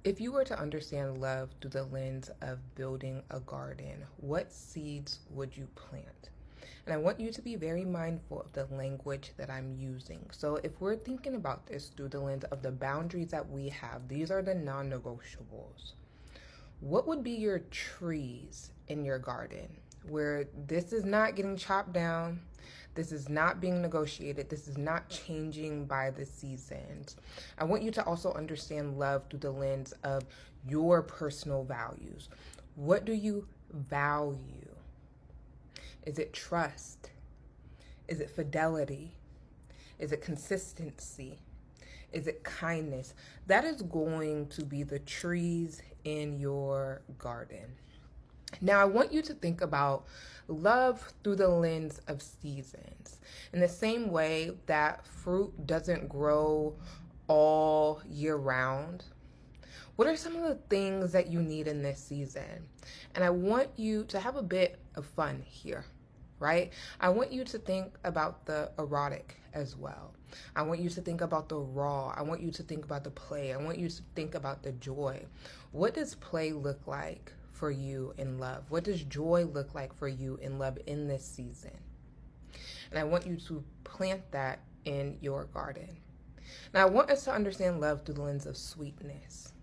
If you were to understand love through the lens of building a garden, what seeds would you plant? And I want you to be very mindful of the language that I'm using. So if we're thinking about this through the lens of the boundaries that we have, these are the non-negotiables. What would be your trees in your garden where this is not getting chopped down? This is not being negotiated. This is not changing by the seasons. I want you to also understand love through the lens of your personal values. What do you value? Is it trust? Is it fidelity? Is it consistency? Is it kindness? That is going to be the trees in your garden. Now, I want you to think about love through the lens of seasons. In the same way that fruit doesn't grow all year round, what are some of the things that you need in this season? And I want you to have a bit of fun here, right? I want you to think about the erotic as well. I want you to think about the raw. I want you to think about the play. I want you to think about the joy. What does play look like for you in love? What does joy look like for you in love in this season? And I want you to plant that in your garden. Now, I want us to understand love through the lens of sweetness.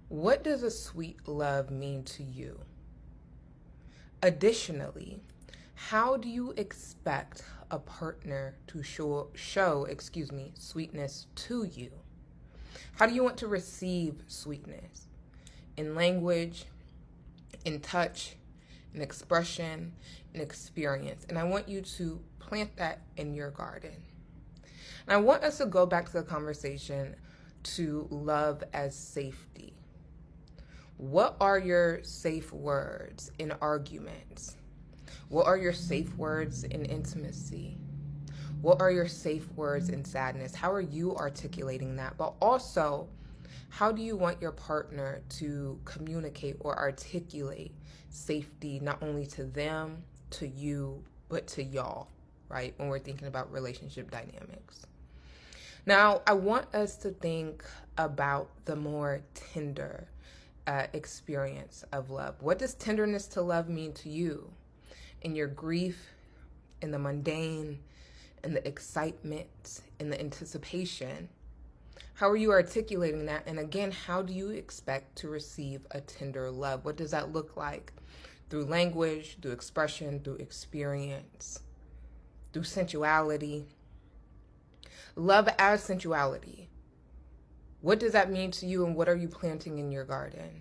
What does a sweet love mean to you? Additionally, how do you expect a partner to show sweetness to you? How do you want to receive sweetness? In language, in touch, in expression, in experience. And I want you to plant that in your garden. And I want us to go back to the conversation to love as safety. What are your safe words in arguments? What are your safe words in intimacy? What are your safe words in sadness? How are you articulating that? But also, how do you want your partner to communicate or articulate safety, not only to them, to you, but to y'all, right? When we're thinking about relationship dynamics. Now, I want us to think about the more tender experience of love. What does tenderness to love mean to you? In your grief, in the mundane, in the excitement, in the anticipation. How are you articulating that? And again, how do you expect to receive a tender love? What does that look like? Through language, through expression, through experience, through sensuality. Love as sensuality. What does that mean to you, and what are you planting in your garden?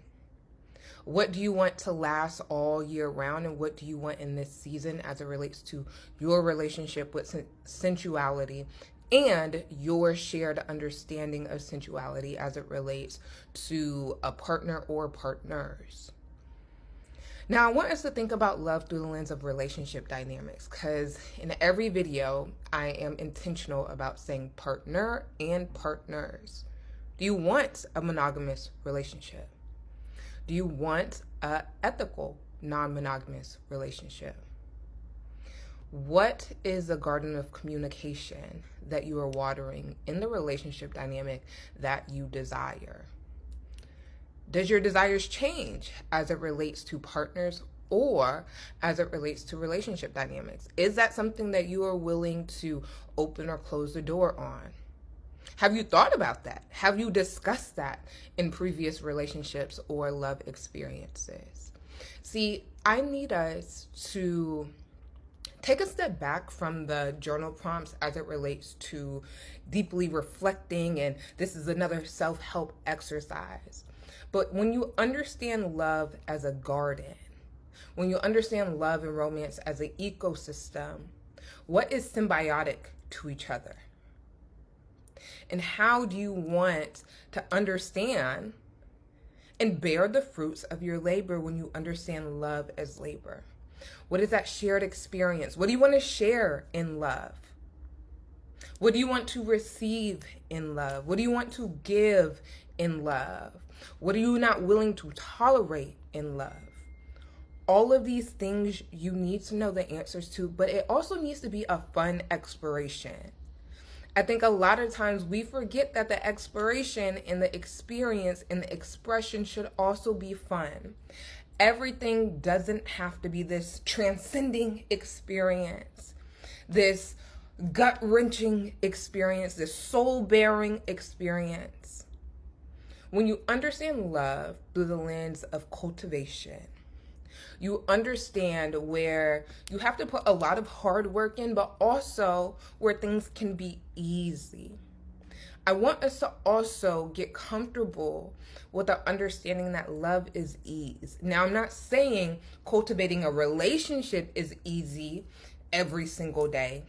What do you want to last all year round, and what do you want in this season as it relates to your relationship with sensuality and your shared understanding of sensuality as it relates to a partner or partners? Now, I want us to think about love through the lens of relationship dynamics, because in every video, I am intentional about saying partner and partners. Do you want a monogamous relationship? Do you want an ethical, non-monogamous relationship? What is the garden of communication that you are watering in the relationship dynamic that you desire? Does your desires change as it relates to partners or as it relates to relationship dynamics? Is that something that you are willing to open or close the door on? Have you thought about that? Have you discussed that in previous relationships or love experiences? See, I need us to take a step back from the journal prompts as it relates to deeply reflecting, and this is another self-help exercise. But when you understand love as a garden, when you understand love and romance as an ecosystem, what is symbiotic to each other? And how do you want to understand and bear the fruits of your labor when you understand love as labor? What is that shared experience? What do you want to share in love? What do you want to receive in love? What do you want to give in love? What are you not willing to tolerate in love? All of these things you need to know the answers to, but it also needs to be a fun exploration. I think a lot of times we forget that the exploration and the experience and the expression should also be fun. Everything doesn't have to be this transcending experience, this gut-wrenching experience, this soul-bearing experience. When you understand love through the lens of cultivation, you understand where you have to put a lot of hard work in, but also where things can be easy. I want us to also get comfortable with the understanding that love is ease. Now, I'm not saying cultivating a relationship is easy every single day,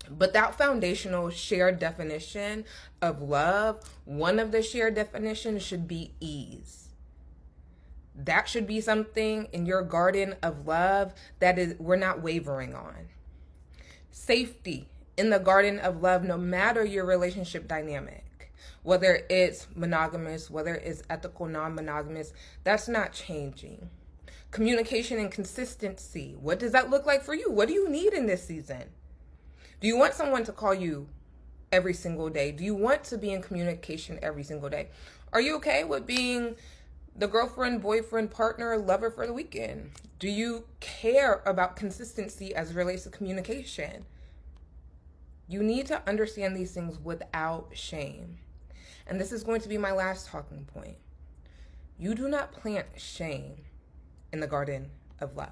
but that foundational shared definition of love, one of the shared definitions should be ease. That should be something in your garden of love that is we're not wavering on. Safety in the garden of love, no matter your relationship dynamic, whether it's monogamous, whether it's ethical, non-monogamous, that's not changing. Communication and consistency. What does that look like for you? What do you need in this season? Do you want someone to call you every single day? Do you want to be in communication every single day? Are you okay with being the girlfriend, boyfriend, partner, lover for the weekend? Do you care about consistency as it relates to communication? You need to understand these things without shame. And this is going to be my last talking point. You do not plant shame in the garden of love.